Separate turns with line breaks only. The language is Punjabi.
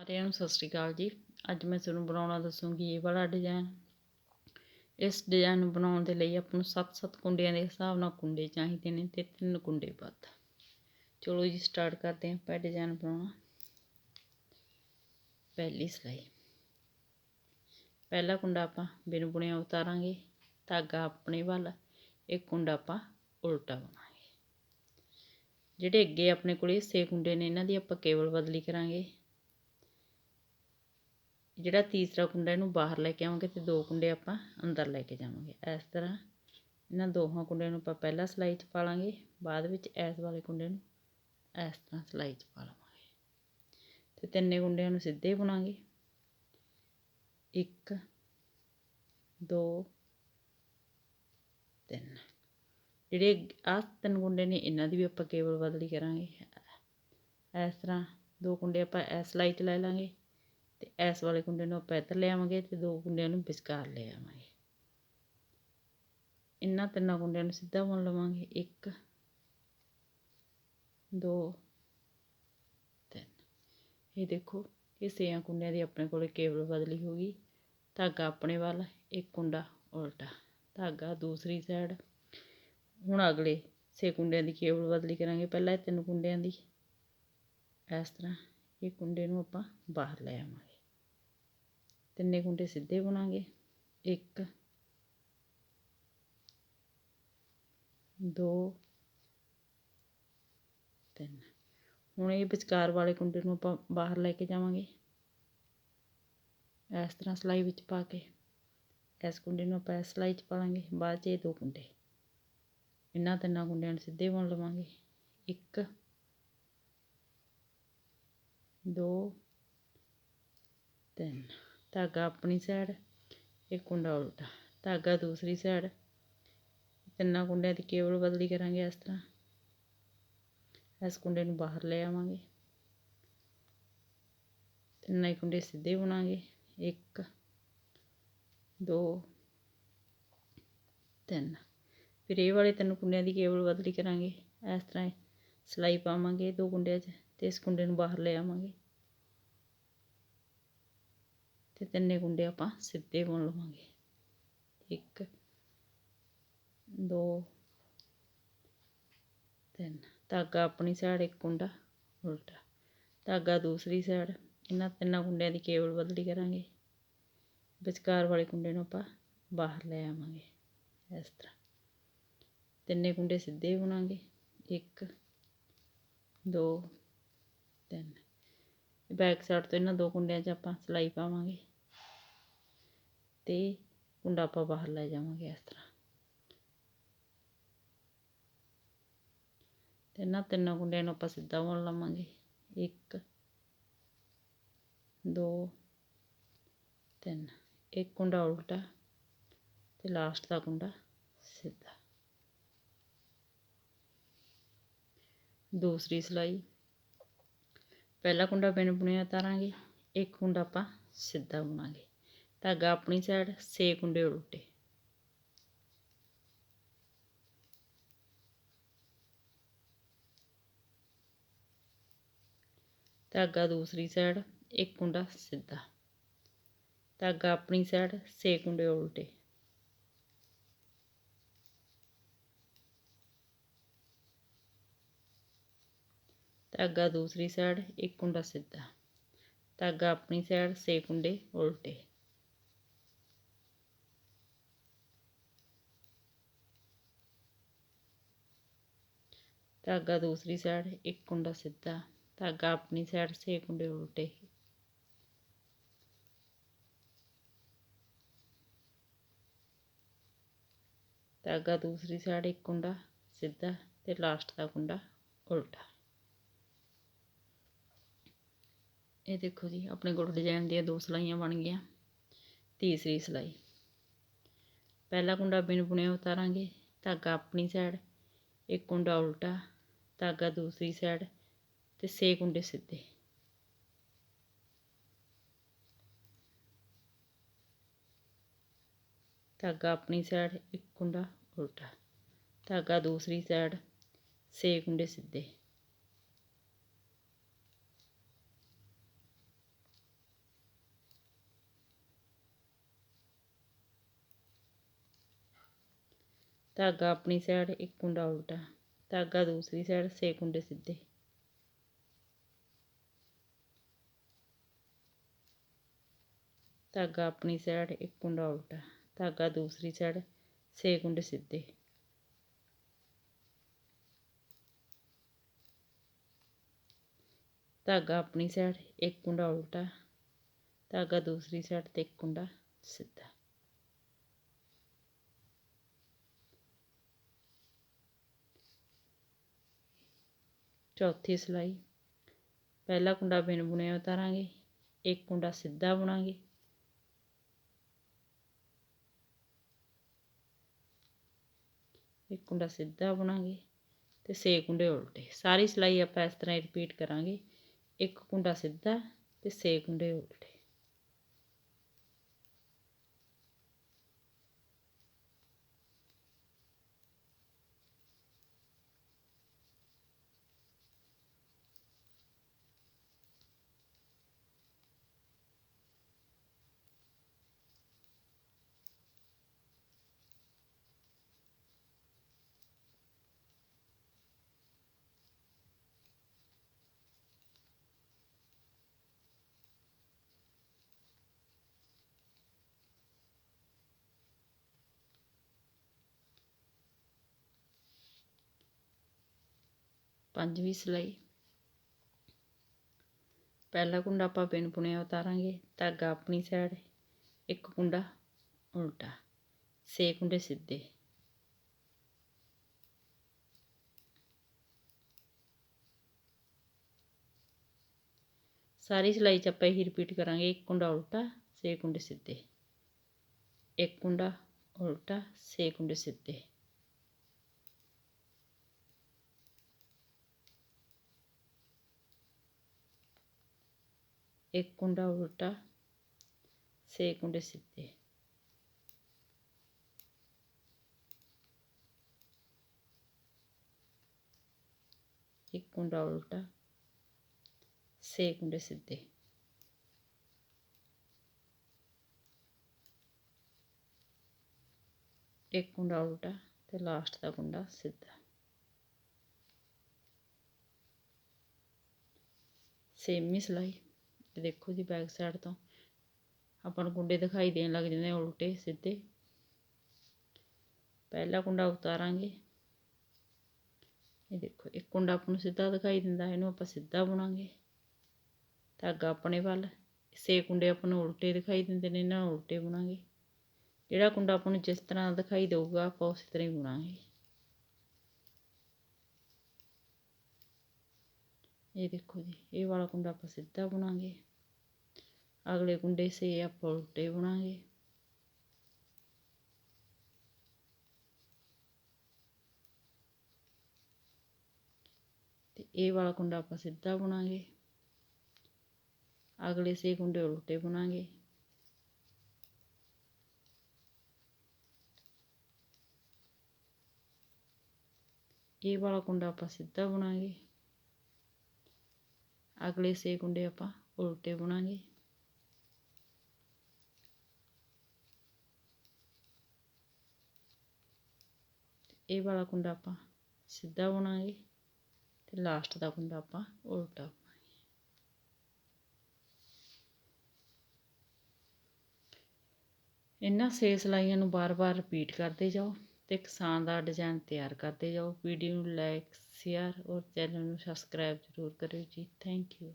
ਸਾਰਿਆਂ ਨੂੰ ਸਤਿ ਸ਼੍ਰੀ ਅਕਾਲ ਜੀ। ਅੱਜ ਮੈਂ ਤੁਹਾਨੂੰ ਬਣਾਉਣਾ ਦੱਸੂਗੀ ਇਹ ਵਾਲਾ ਡਿਜ਼ਾਈਨ। ਇਸ ਡਿਜ਼ਾਈਨ ਨੂੰ ਬਣਾਉਣ ਦੇ ਲਈ ਆਪਾਂ ਨੂੰ 7-7 ਕੁੰਡਿਆਂ ਦੇ ਹਿਸਾਬ ਨਾਲ ਕੁੰਡੇ ਚਾਹੀਦੇ ਨੇ ਤੇ 3 ਕੁੰਡੇ ਵੱਧ। ਚਲੋ ਜੀ ਸਟਾਰਟ ਕਰਦੇ ਹਾਂ ਆਪਾਂ ਡਿਜ਼ਾਈਨ ਬਣਾਉਣਾ। ਪਹਿਲੀ ਸਿਲਾਈ, ਪਹਿਲਾ ਕੁੰਡਾ ਆਪਾਂ ਬਿਨ ਬੁਣਿਆ ਉਤਾਰਾਂਗੇ, ਧਾਗਾ ਆਪਣੇ ਵੱਲ, ਇੱਕ ਕੁੰਡਾ ਆਪਾਂ ਉਲਟਾ ਬਣਾਵਾਂਗੇ। ਜਿਹੜੇ ਅੱਗੇ ਆਪਣੇ ਕੋਲ 6 ਕੁੰਡੇ ਨੇ ਇਹਨਾਂ ਦੀ ਆਪਾਂ ਕੇਵਲ ਬਦਲੀ ਕਰਾਂਗੇ। ਜਿਹੜਾ ਤੀਸਰਾ ਕੁੰਡਾ ਇਹਨੂੰ ਬਾਹਰ ਲੈ ਕੇ ਆਵਾਂਗੇ ਤੇ 2 ਕੁੰਡੇ ਆਪਾਂ ਅੰਦਰ ਲੈ ਕੇ ਜਾਵਾਂਗੇ। ਇਸ ਤਰ੍ਹਾਂ ਇਹਨਾਂ ਦੋਹਾਂ ਕੁੰਡਿਆਂ ਨੂੰ ਆਪਾਂ ਪਹਿਲਾਂ ਸਿਲਾਈ 'ਚ ਪਾ ਲਾਂਗੇ, ਬਾਅਦ ਵਿੱਚ ਇਸ ਵਾਲੇ ਕੁੰਡੇ ਨੂੰ ਇਸ ਤਰ੍ਹਾਂ ਸਿਲਾਈ 'ਚ ਪਾ ਲਵਾਂਗੇ ਤੇ ਤਿੰਨੇ ਕੁੰਡਿਆਂ ਨੂੰ ਸਿੱਧੇ ਬੁਣਾਂਗੇ। 1 2 3। ਜਿਹੜੇ ਆਹ 3 ਕੁੰਡੇ ਨੇ ਇਹਨਾਂ ਦੀ ਵੀ ਆਪਾਂ ਕੇਵਲ ਬਦਲੀ ਕਰਾਂਗੇ। ਇਸ ਤਰ੍ਹਾਂ 2 ਕੁੰਡੇ ਆਪਾਂ ਇਸ ਸਿਲਾਈ 'ਚ ਲੈ ਲਾਂਗੇ ਤੇ ਇਸ ਵਾਲੇ ਕੁੰਡੇ ਨੂੰ ਆਪਾਂ ਇੱਧਰ ਲੈ ਆਵਾਂਗੇ ਤੇ 2 ਕੁੰਡਿਆਂ ਨੂੰ ਵਿਚਕਾਰ ਲੈ ਆਵਾਂਗੇ। ਇਹਨਾਂ 3 ਕੁੰਡਿਆਂ ਨੂੰ ਸਿੱਧਾ ਬੁਣ ਲਵਾਂਗੇ। 1 2 3। ਇਹ ਦੇਖੋ ਇਹ 6 ਕੁੰਡਿਆਂ ਦੀ ਆਪਣੇ ਕੋਲ ਕੇਵਲ ਬਦਲੀ ਹੋ ਗਈ। ਧਾਗਾ ਆਪਣੇ ਵੱਲ, ਇੱਕ ਕੁੰਡਾ ਉਲਟਾ, ਧਾਗਾ ਦੂਸਰੀ ਸਾਈਡ। ਹੁਣ ਅਗਲੇ 6 ਕੁੰਡਿਆਂ ਦੀ ਕੇਵਲ ਬਦਲੀ ਕਰਾਂਗੇ। ਪਹਿਲਾਂ ਇਹ 3 ਕੁੰਡਿਆਂ ਦੀ ਇਸ ਤਰ੍ਹਾਂ ਇਹ ਕੁੰਡੇ ਨੂੰ ਆਪਾਂ ਬਾਹਰ ਲੈ ਆਵਾਂਗੇ, ਤਿੰਨੇ ਕੁੰਡੇ ਸਿੱਧੇ ਬੁਣਾਂਗੇ। 1 2 3। ਹੁਣ ਇਹ ਵਿਚਕਾਰ ਵਾਲੇ ਕੁੰਡੇ ਨੂੰ ਆਪਾਂ ਬਾਹਰ ਲੈ ਕੇ ਜਾਵਾਂਗੇ ਇਸ ਤਰ੍ਹਾਂ ਸਿਲਾਈ ਵਿੱਚ ਪਾ ਕੇ। ਇਸ ਕੁੰਡੇ ਨੂੰ ਆਪਾਂ ਇਸ ਸਿਲਾਈ 'ਚ ਪਾ ਲਾਂਗੇ, ਬਾਅਦ 'ਚ ਇਹ 2 ਕੁੰਡੇ ਇਹਨਾਂ 3 ਕੁੰਡਿਆਂ ਨੂੰ ਸਿੱਧੇ ਬੁਣ ਲਵਾਂਗੇ। 1 2 3। ਧਾਗਾ ਆਪਣੀ ਸਾਈਡ, ਇੱਕ ਕੁੰਡਾ ਉਲਟਾ, ਧਾਗਾ ਦੂਸਰੀ ਸਾਈਡ। 3 ਕੁੰਡਿਆਂ ਦੀ ਕੇਵਲ ਬਦਲੀ ਕਰਾਂਗੇ। ਇਸ ਤਰ੍ਹਾਂ ਇਸ ਕੁੰਡੇ ਨੂੰ ਬਾਹਰ ਲੈ ਆਵਾਂਗੇ, ਤਿੰਨੇ ਕੁੰਡੇ ਸਿੱਧੇ ਬੁਣਾਂਗੇ। 1 2 3। ਫਿਰ ਇਹ ਵਾਲੇ 3 ਕੁੰਡਿਆਂ ਦੀ ਕੇਵਲ ਬਦਲੀ ਕਰਾਂਗੇ। ਇਸ ਤਰ੍ਹਾਂ ਸਿਲਾਈ ਪਾਵਾਂਗੇ 2 ਕੁੰਡਿਆਂ 'ਚ ਤੇ ਇਸ ਕੁੰਡੇ ਨੂੰ ਬਾਹਰ ਲੈ ਆਵਾਂਗੇ ਤੇ ਤਿੰਨੇ ਕੁੰਡੇ ਆਪਾਂ ਸਿੱਧੇ ਬੁਣ ਲਵਾਂਗੇ। 1 2 3। ਧਾਗਾ ਆਪਣੀ ਸਾਈਡ, ਇੱਕ ਕੁੰਡਾ ਉਲਟਾ, ਧਾਗਾ ਦੂਸਰੀ ਸਾਈਡ। ਇਹਨਾਂ 3 ਕੁੰਡਿਆਂ ਦੀ ਕੇਵਲ ਬਦਲੀ ਕਰਾਂਗੇ। ਵਿਚਕਾਰ ਵਾਲੇ ਕੁੰਡੇ ਨੂੰ ਆਪਾਂ ਬਾਹਰ ਲੈ ਆਵਾਂਗੇ ਇਸ ਤਰ੍ਹਾਂ, ਤਿੰਨੇ ਕੁੰਡੇ ਸਿੱਧੇ ਬੁਣਾਂਗੇ। 1 2 3। ਬੈਕ ਸਾਈਡ ਤੋਂ ਇਹਨਾਂ 2 ਕੁੰਡਿਆਂ 'ਚ ਆਪਾਂ ਸਿਲਾਈ ਪਾਵਾਂਗੇ ਤੇ ਕੁੰਡਾ ਆਪਾਂ ਬਾਹਰ ਲੈ ਜਾਵਾਂਗੇ ਇਸ ਤਰ੍ਹਾਂ, ਤੇ ਇਹਨਾਂ 3 ਕੁੰਡਿਆਂ ਨੂੰ ਆਪਾਂ ਸਿੱਧਾ ਬੁਣ ਲਵਾਂਗੇ। 1 2 3। ਇੱਕ ਕੁੰਡਾ ਉਲਟਾ ਤੇ ਲਾਸਟ ਦਾ ਕੁੰਡਾ ਸਿੱਧਾ। ਦੂਸਰੀ ਸਿਲਾਈ, ਪਹਿਲਾ ਕੁੰਡਾ ਬਿਨ ਬੁਣਿਆ ਉਤਾਰਾਂਗੇ, ਇੱਕ ਕੁੰਡਾ ਆਪਾਂ ਸਿੱਧਾ ਬੁਣਾਂਗੇ, ਧਾਗਾ ਆਪਣੀ ਸਾਈਡ, 6 ਕੁੰਡੇ ਉਲਟੇ, ਧਾਗਾ ਦੂਸਰੀ ਸਾਈਡ, ਇੱਕ ਕੁੰਡਾ ਸਿੱਧਾ, ਧਾਗਾ ਆਪਣੀ ਸਾਈਡ, 6 ਕੁੰਡੇ ਉਲਟੇ, ਧਾਗਾ ਦੂਸਰੀ ਸਾਈਡ, ਇੱਕ ਕੁੰਡਾ ਸਿੱਧਾ, ਧਾਗਾ ਆਪਣੀ ਸਾਈਡ, 6 ਕੁੰਡੇ ਉਲਟੇ, ਧਾਗਾ ਦੂਸਰੀ ਸਾਈਡ, ਇੱਕ ਕੁੰਡਾ ਸਿੱਧਾ, ਧਾਗਾ ਆਪਣੀ ਸਾਈਡ, 6 ਕੁੰਡੇ ਉਲਟੇ, ਧਾਗਾ ਦੂਸਰੀ ਸਾਈਡ, ਇੱਕ ਕੁੰਡਾ ਸਿੱਧਾ ਤੇ ਲਾਸਟ ਦਾ ਕੁੰਡਾ ਉਲਟਾ। ਇਹ ਦੇਖੋ ਜੀ ਆਪਣੇ ਕੋਲ ਡਿਜ਼ਾਈਨ ਦੀਆਂ 2 ਸਿਲਾਈਆਂ ਬਣ ਗਈਆਂ। ਤੀਸਰੀ ਸਿਲਾਈ, ਪਹਿਲਾ ਕੁੰਡਾ ਬਿਨ ਬੁਣਿਆ ਉਤਾਰਾਂਗੇ, ਧਾਗਾ ਆਪਣੀ ਸਾਈਡ, ਇੱਕ ਕੁੰਡਾ ਉਲਟਾ, ਧਾਗਾ ਦੂਸਰੀ ਸਾਈਡ ਤੇ 6 ਕੁੰਡੇ ਸਿੱਧੇ, ਧਾਗਾ ਆਪਣੀ ਸਾਈਡ, ਇੱਕ ਕੁੰਡਾ ਉਲਟਾ, ਧਾਗਾ ਦੂਸਰੀ ਸਾਈਡ, 6 ਕੁੰਡੇ ਸਿੱਧੇ, ਧਾਗਾ ਆਪਣੀ ਸਾਈਡ, ਇੱਕ ਕੁੰਡਾ ਉਲਟਾ, ਧਾਗਾ ਦੂਸਰੀ ਸਾਈਡ, 6 ਕੁੰਡੇ ਸਿੱਧੇ, ਧਾਗਾ ਆਪਣੀ ਸਾਈਡ, ਇੱਕ ਕੁੰਡਾ ਉਲਟਾ, ਧਾਗਾ ਦੂਸਰੀ ਸਾਈਡ, 6 ਕੁੰਡੇ ਸਿੱਧੇ, ਧਾਗਾ ਆਪਣੀ ਸਾਈਡ, ਇੱਕ ਕੁੰਡਾ ਉਲਟਾ, ਧਾਗਾ ਦੂਸਰੀ ਸਾਈਡ ਤੇ ਇੱਕ ਕੁੰਡਾ ਸਿੱਧਾ। ਚੌਥੀ ਸਿਲਾਈ, ਪਹਿਲਾ ਕੁੰਡਾ ਬਿਨ ਬੁਣਿਆ ਉਤਾਰਾਂਗੇ, ਇੱਕ ਕੁੰਡਾ ਸਿੱਧਾ ਬੁਣਾਂਗੇ, ਇੱਕ ਕੁੰਡਾ ਸਿੱਧਾ ਬੁਣਾਂਗੇ ਤੇ 6 ਕੁੰਡੇ ਉਲਟੇ। ਸਾਰੀ ਸਿਲਾਈ ਆਪਾਂ ਇਸ ਤਰ੍ਹਾਂ ਹੀ ਰਿਪੀਟ ਕਰਾਂਗੇ, ਇੱਕ ਕੁੰਡਾ ਸਿੱਧਾ ਤੇ 6 ਕੁੰਡੇ ਉਲਟੇ। ਪੰਜਵੀਂ ਸਿਲਾਈ, ਪਹਿਲਾ ਕੁੰਡਾ ਆਪਾਂ ਬਿਨ ਬੁਣਿਆ ਉਤਾਰਾਂਗੇ, ਧਾਗਾ ਆਪਣੀ ਸਾਈਡ, ਇੱਕ ਕੁੰਡਾ ਉਲਟਾ, 6 ਕੁੰਡੇ ਸਿੱਧੇ, ਸਾਰੀ ਸਿਲਾਈ 'ਚ ਆਪਾਂ ਇਹੀ ਰਿਪੀਟ ਕਰਾਂਗੇ, ਇੱਕ ਕੁੰਡਾ ਉਲਟਾ, 6 ਕੁੰਡੇ ਸਿੱਧੇ, ਇੱਕ ਕੁੰਡਾ ਉਲਟਾ, 6 ਕੁੰਡੇ ਸਿੱਧੇ, ਇੱਕ ਕੁੰਡਾ ਉਲਟਾ, 6 ਕੁੰਡੇ ਸਿੱਧੇ, ਇੱਕ ਕੁੰਡਾ ਉਲਟਾ, 6 ਕੁੰਡੇ ਸਿੱਧੇ, ਇੱਕ ਕੁੰਡਾ ਉਲਟਾ ਤੇ ਲਾਸਟ ਦਾ ਕੁੰਡਾ ਸਿੱਧਾ। ਛੇਵੀਂ ਸਿਲਾਈ, ਦੇਖੋ ਜੀ ਬੈਕ ਸਾਈਡ ਤੋਂ ਆਪਾਂ ਨੂੰ ਕੁੰਡੇ ਦਿਖਾਈ ਦੇਣ ਲੱਗ ਜਾਂਦੇ ਉਲਟੇ ਸਿੱਧੇ। ਪਹਿਲਾ ਕੁੰਡਾ ਉਤਾਰਾਂਗੇ, ਇਹ ਦੇਖੋ ਇੱਕ ਕੁੰਡਾ ਆਪਾਂ ਨੂੰ ਸਿੱਧਾ ਦਿਖਾਈ ਦਿੰਦਾ, ਇਹਨੂੰ ਆਪਾਂ ਸਿੱਧਾ ਬੁਣਾਂਗੇ, ਧਾਗਾ ਆਪਣੇ ਵੱਲ, 6 ਕੁੰਡੇ ਆਪਾਂ ਨੂੰ ਉਲਟੇ ਦਿਖਾਈ ਦਿੰਦੇ ਨੇ, ਇਹਨਾਂ ਨੂੰ ਉਲਟੇ ਬੁਣਾਂਗੇ। ਜਿਹੜਾ ਕੁੰਡਾ ਆਪਾਂ ਨੂੰ ਜਿਸ ਤਰ੍ਹਾਂ ਦਿਖਾਈ ਦੇਊਗਾ ਆਪਾਂ ਉਸੇ ਤਰ੍ਹਾਂ ਹੀ ਬੁਣਾਂਗੇ। ਇਹ ਦੇਖੋ ਜੀ, ਇਹ ਵਾਲਾ ਕੁੰਡਾ ਆਪਾਂ ਸਿੱਧਾ ਬੁਣਾਂਗੇ, ਅਗਲੇ ਕੁੰਡੇ 6 ਆਪਾਂ ਉਲਟੇ ਬੁਣਾਂਗੇ, ਤੇ ਇਹ ਵਾਲਾ ਕੁੰਡਾ ਆਪਾਂ ਸਿੱਧਾ ਬੁਣਾਂਗੇ, ਅਗਲੇ 6 ਕੁੰਡੇ ਉਲਟੇ ਬੁਣਾਂਗੇ, ਇਹ ਵਾਲਾ ਕੁੰਡਾ ਆਪਾਂ ਸਿੱਧਾ ਬੁਣਾਂਗੇ, ਅਗਲੇ 6 ਕੁੰਡੇ ਆਪਾਂ ਉਲਟੇ ਬੁਣਾਂਗੇ, ਇਹ ਵਾਲਾ ਕੁੰਡਾ ਆਪਾਂ ਸਿੱਧਾ ਬੁਣਾਂਗੇ ਤੇ ਲਾਸਟ ਦਾ ਕੁੰਡਾ ਆਪਾਂ ਉਲਟਾ ਬੁਣਾਂਗੇ। ਇਹਨਾਂ 6 ਸਿਲਾਈਆਂ ਨੂੰ ਬਾਰ-ਬਾਰ ਰਿਪੀਟ ਕਰਦੇ ਜਾਓ ਤੇ ਇੱਕ ਸ਼ਾਨਦਾਰ ਡਿਜ਼ਾਈਨ ਤਿਆਰ ਕਰਦੇ ਜਾਓ। ਵੀਡੀਓ ਨੂੰ ਲਾਈਕ, ਸ਼ੇਅਰ ਔਰ ਚੈਨਲ ਨੂੰ ਸਬਸਕ੍ਰਾਈਬ ਜ਼ਰੂਰ ਕਰਿਓ ਜੀ। Thank you.